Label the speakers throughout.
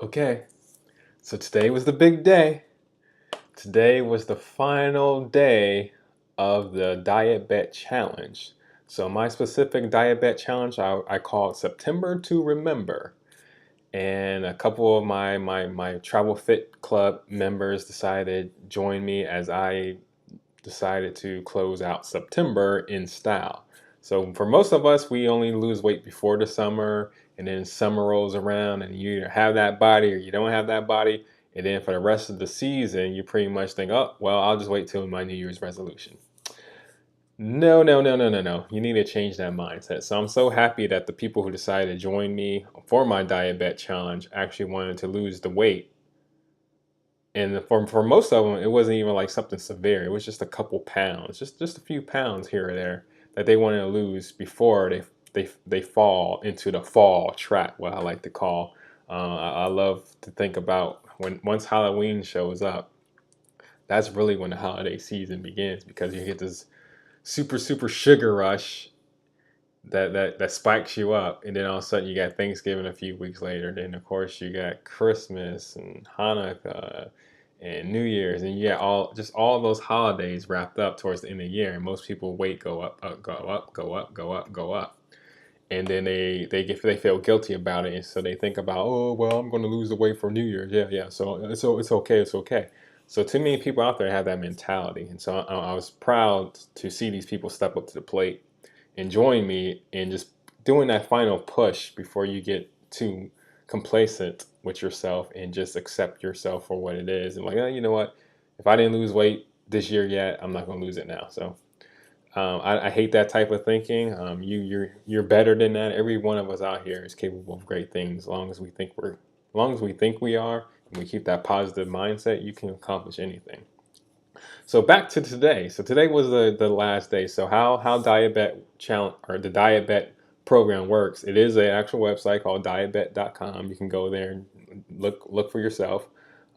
Speaker 1: Okay, so today was the big day. Today was the final day of the DietBet Challenge. So my specific DietBet Challenge, I call it September to Remember. And a couple of my Travel Fit Club members decided to join me as I decided to close out September in style. So for most of us, we only lose weight before the summer, and then summer rolls around, and you either have that body or you don't have that body. And then for the rest of the season, you pretty much think, oh, well, I'll just wait till my New Year's resolution. No, no, no, no, no, no. You need to change that mindset. So I'm so happy that the people who decided to join me for my DietBet challenge actually wanted to lose the weight. And for most of them, it wasn't even like something severe. It was just a couple pounds, just a few pounds here or there that they wanted to lose before they fall into the fall trap. What I like to call. I love to think about when once Halloween shows up. That's really when the holiday season begins because you get this super sugar rush that spikes you up, and then all of a sudden you got Thanksgiving a few weeks later. Then of course you got Christmas and Hanukkah and New Year's, and you get all those holidays wrapped up towards the end of the year. And most people weight go up, go up, go up, go up, go up, and then they feel guilty about it, and so they think about, oh well, I'm going to lose the weight for New Year's. Yeah. So it's okay, it's okay. So too many people out there have that mentality, and so I was proud to see these people step up to the plate and join me in just doing that final push before you get too complacent with yourself and just accept yourself for what it is. And like, oh, you know what? If I didn't lose weight this year yet, I'm not going to lose it now. So I hate that type of thinking. You're better than that. Every one of us out here is capable of great things. As long as we think as long as we think we are, and we keep that positive mindset, you can accomplish anything. So back to today. So today was the last day. So how DietBet challenge or the DietBet program works? It is an actual website called dietbet.com. You can go there and look for yourself.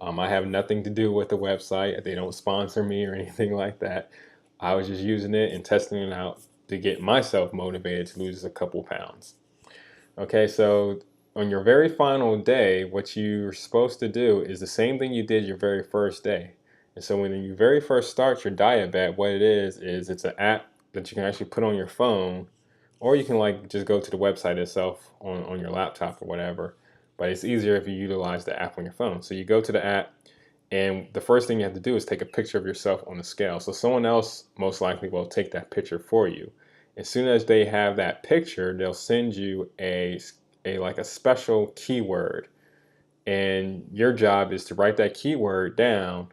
Speaker 1: I have nothing to do with the website. They don't sponsor me or anything like that. I was just using it and testing it out to get myself motivated to lose a couple pounds. Okay, so on your very final day, what you're supposed to do is the same thing you did your very first day. And so when you very first start your DietBet, what it is it's an app that you can actually put on your phone, or you can like just go to the website itself on your laptop or whatever. But it's easier if you utilize the app on your phone. So you go to the app, and the first thing you have to do is take a picture of yourself on the scale. So someone else most likely will take that picture for you. As soon as they have that picture, they'll send you a like a special keyword, and your job is to write that keyword down,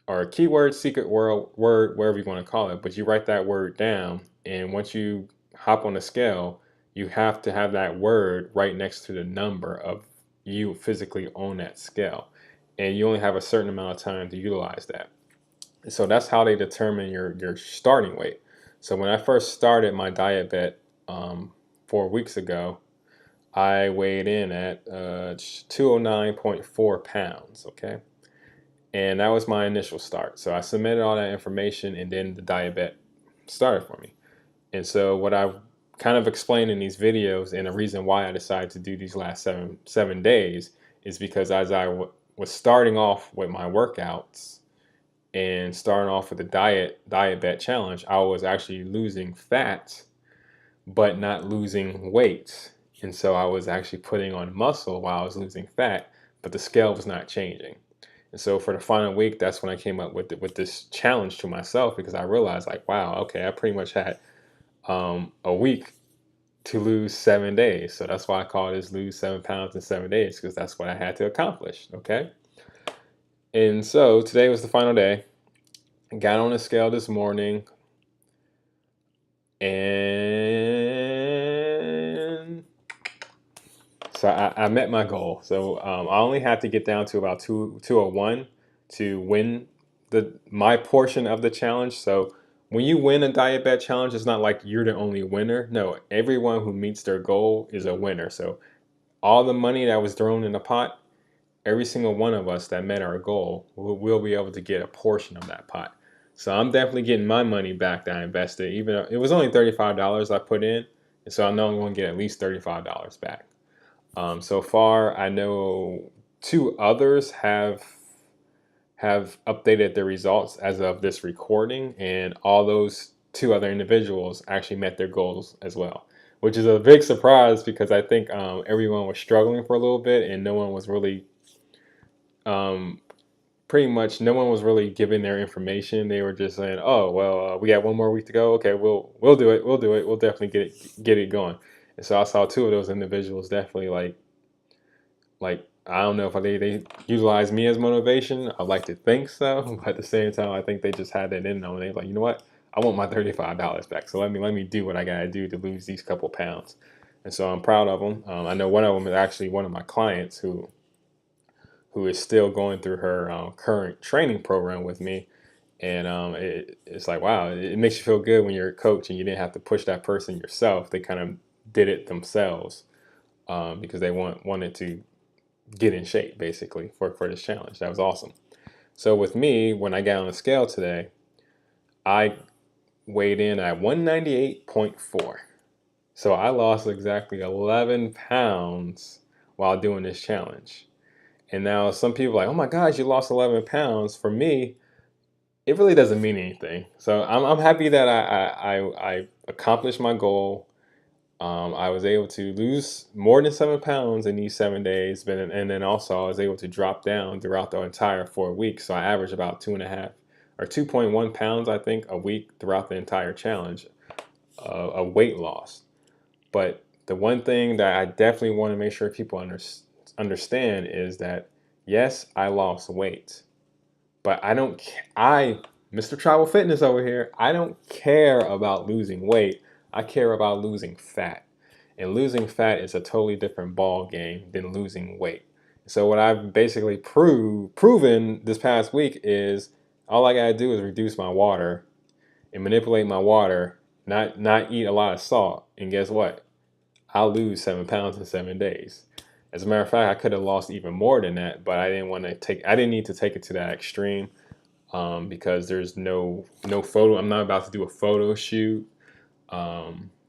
Speaker 1: or a keyword, secret word, wherever you want to call it. But you write that word down, and once you hop on the scale, you have to have that word right next to the number of you physically on that scale, and you only have a certain amount of time to utilize that. So that's how they determine your starting weight. So when I first started my DietBet 4 weeks ago, I weighed in at 209.4 pounds. Okay, and that was my initial start. So I submitted all that information, and then the DietBet started for me. And so what I've kind of explained in these videos, and the reason why I decided to do these last seven days, is because as I was starting off with my workouts and starting off with the DietBet challenge, I was actually losing fat, but not losing weight. And so I was actually putting on muscle while I was losing fat, but the scale was not changing. And so for the final week, that's when I came up with this challenge to myself, because I realized like, wow, okay, I pretty much had a week to lose 7 days. So that's why I call this lose 7 pounds in 7 days, because that's what I had to accomplish. Okay. And so today was the final day. I got on the scale this morning, and so I met my goal. So I only had to get down to about 201 to win my portion of the challenge. So when you win a DietBet challenge, it's not like you're the only winner. No, everyone who meets their goal is a winner. So all the money that was thrown in the pot, every single one of us that met our goal will be able to get a portion of that pot. So I'm definitely getting my money back that I invested, even though it was only $35 I put in. And so I know I'm going to get at least $35 back. So far, I know two others have updated their results as of this recording, and all those two other individuals actually met their goals as well, which is a big surprise because I think everyone was struggling for a little bit, and no one was really, um, pretty much, no one was really giving their information. They were just saying, "Oh, well, we got one more week to go. Okay, we'll do it. We'll do it. We'll definitely get it going." And so I saw two of those individuals definitely like I don't know if they utilize me as motivation. I'd like to think so, but at the same time, I think they just had that in them. And they like, you know what? I want my $35 back. So let me do what I gotta do to lose these couple pounds. And so I'm proud of them. I know one of them is actually one of my clients who is still going through her current training program with me. And it's like, wow, it makes you feel good when you're a coach and you didn't have to push that person yourself. They kind of did it themselves because they wanted to get in shape basically for this challenge. That was awesome. So with me, when I got on the scale today, I weighed in at 198.4. So I lost exactly 11 pounds while doing this challenge. And now some people are like, oh my gosh, you lost 11 pounds. For me, it really doesn't mean anything. So I'm happy that I accomplished my goal. I was able to lose more than 7 pounds in these 7 days, but and then also I was able to drop down throughout the entire 4 weeks. So I averaged about 2.1 pounds, I think, a week throughout the entire challenge of weight loss. But the one thing that I definitely want to make sure people understand is that yes, I lost weight, but I don't. Mr. Travel Fitness over here, I don't care about losing weight. I care about losing fat. And losing fat is a totally different ball game than losing weight. So what I've basically proven this past week is all I gotta do is reduce my water and manipulate my water, not eat a lot of salt, and guess what? I'll lose 7 pounds in 7 days. As a matter of fact, I could have lost even more than that, but I didn't need to take it to that extreme because there's no photo. I'm not about to do a photo shoot.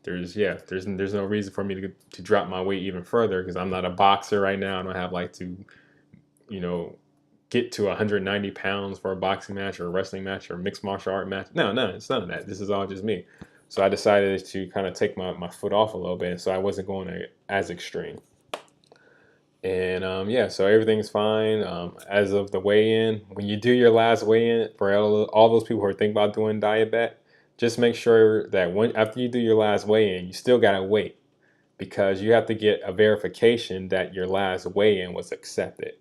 Speaker 1: There's no reason for me to drop my weight even further because I'm not a boxer right now. I don't have like to you know get to 190 pounds for a boxing match or a wrestling match or a mixed martial art match. No, it's none of that. This is all just me. So I decided to kind of take my foot off a little bit, so I wasn't going as extreme. And yeah, so everything's fine. As of the weigh-in, when you do your last weigh-in, for all those people who are thinking about doing DietBet, just make sure that after you do your last weigh-in, you still gotta wait because you have to get a verification that your last weigh-in was accepted.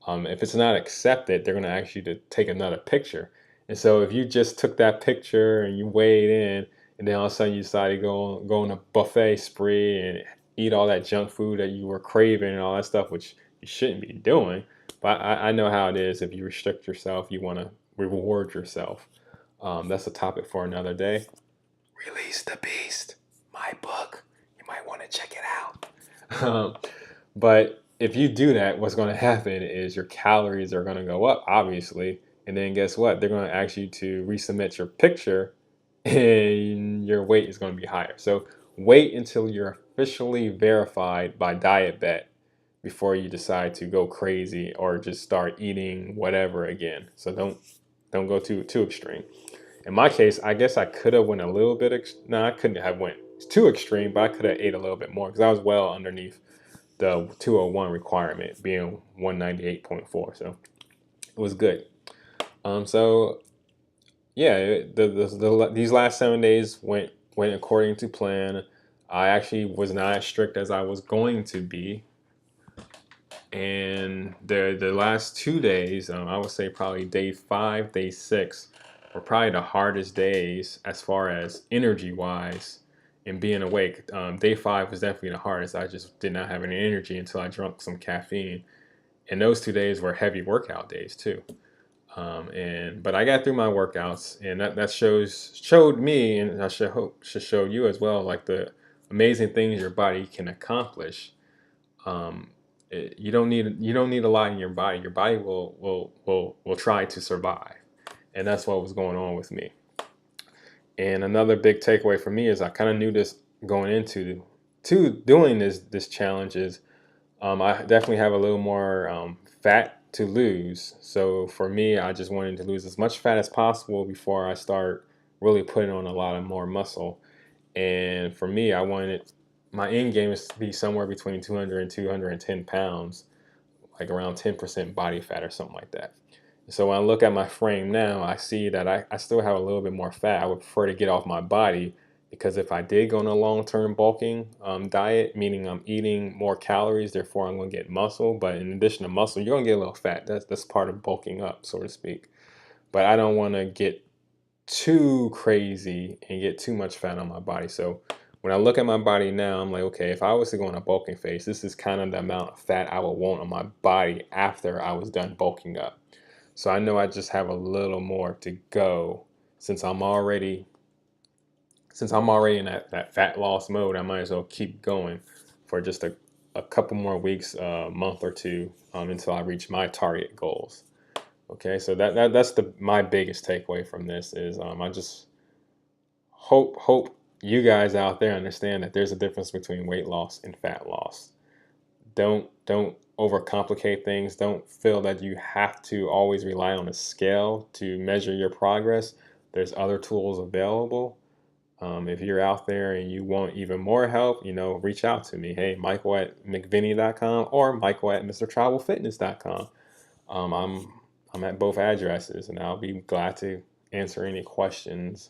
Speaker 1: If it's not accepted, they're gonna ask you to take another picture. And so if you just took that picture and you weighed in, and then all of a sudden you decided to go on a buffet spree and eat all that junk food that you were craving and all that stuff, which you shouldn't be doing. But I know how it is. If you restrict yourself, you want to reward yourself. That's a topic for another day. Release the Beast, my book. You might want to check it out. But if you do that, what's going to happen is your calories are going to go up, obviously. And then guess what? They're going to ask you to resubmit your picture and your weight is going to be higher. So wait until you're officially verified by DietBet before you decide to go crazy or just start eating whatever again. So don't go too extreme. In my case, I guess I could have went a little bit. No, I couldn't have went too extreme, but I could have ate a little bit more because I was well underneath the 201 requirement, being 198.4. So it was good. So yeah, these last 7 days went according to plan. I actually was not as strict as I was going to be, and the last 2 days, I would say probably day 5, day 6, were probably the hardest days as far as energy wise and being awake. Day 5 was definitely the hardest. I just did not have any energy until I drank some caffeine, and those 2 days were heavy workout days too. But I got through my workouts, and that showed me, and I should show you as well, like the amazing things your body can accomplish. Um, you don't need a lot in your body. Your body will try to survive, and that's what was going on with me. And another big takeaway for me is I kind of knew this going into to doing this challenge is I definitely have a little more fat to lose. So for me, I just wanted to lose as much fat as possible before I start really putting on a lot of more muscle. And for me, I wanted my end game is to be somewhere between 200 and 210 pounds, like around 10% body fat or something like that. So when I look at my frame now, I see that I still have a little bit more fat. I would prefer to get off my body because if I did go on a long-term bulking diet, meaning I'm eating more calories, therefore I'm going to get muscle. But in addition to muscle, you're going to get a little fat. That's part of bulking up, so to speak. But I don't want to get too crazy and get too much fat on my body. So when I look at my body now, I'm like, okay, if I was to go on a bulking phase, this is kind of the amount of fat I would want on my body after I was done bulking up. So I know I just have a little more to go since I'm already in that fat loss mode. I might as well keep going for just a couple more weeks, a month or two, until I reach my target goals. Okay, so that's my biggest takeaway from this is I just hope you guys out there understand that there's a difference between weight loss and fat loss. Don't overcomplicate things. Don't feel that you have to always rely on a scale to measure your progress. There's other tools available. If you're out there and you want even more help, reach out to me. Hey, Michael at McVinney.com or Michael at MrTravelFitness.com. I'm at both addresses, and I'll be glad to answer any questions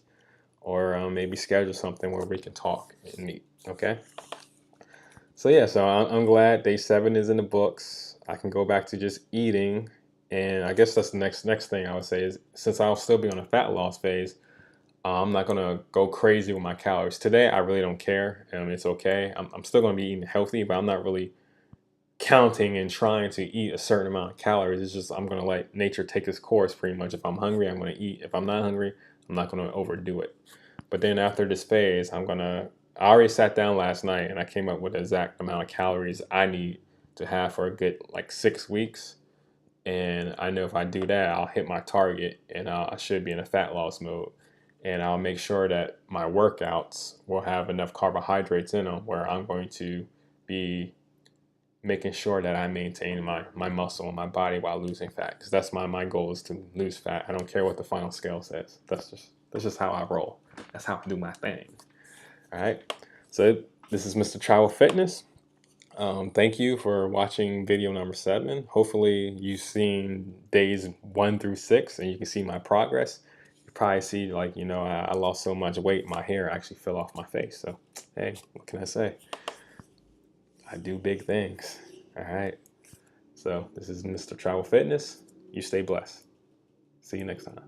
Speaker 1: or maybe schedule something where we can talk and meet. Okay. So yeah, so I'm glad day 7 is in the books. I can go back to just eating, and I guess that's the next thing I would say is since I'll still be on a fat loss phase, I'm not gonna go crazy with my calories today. I really don't care. It's okay. I'm still gonna be eating healthy, but I'm not really counting and trying to eat a certain amount of calories. It's just I'm gonna let nature take its course pretty much. If I'm hungry, I'm gonna eat. If I'm not hungry, I'm not gonna overdo it. But then after this phase, I already sat down last night and I came up with the exact amount of calories I need to have for a good like 6 weeks. And I know if I do that, I'll hit my target and I should be in a fat loss mode. And I'll make sure that my workouts will have enough carbohydrates in them where I'm going to be making sure that I maintain my muscle in my body while losing fat. Because that's my goal is to lose fat. I don't care what the final scale says. That's just how I roll. That's how I do my thing. All right. So this is Mr. Travel Fitness. Thank you for watching video number 7. Hopefully you've seen days 1 through 6 and you can see my progress. You probably see like, I lost so much weight, my hair actually fell off my face. So, hey, what can I say? I do big things. All right. So this is Mr. Travel Fitness. You stay blessed. See you next time.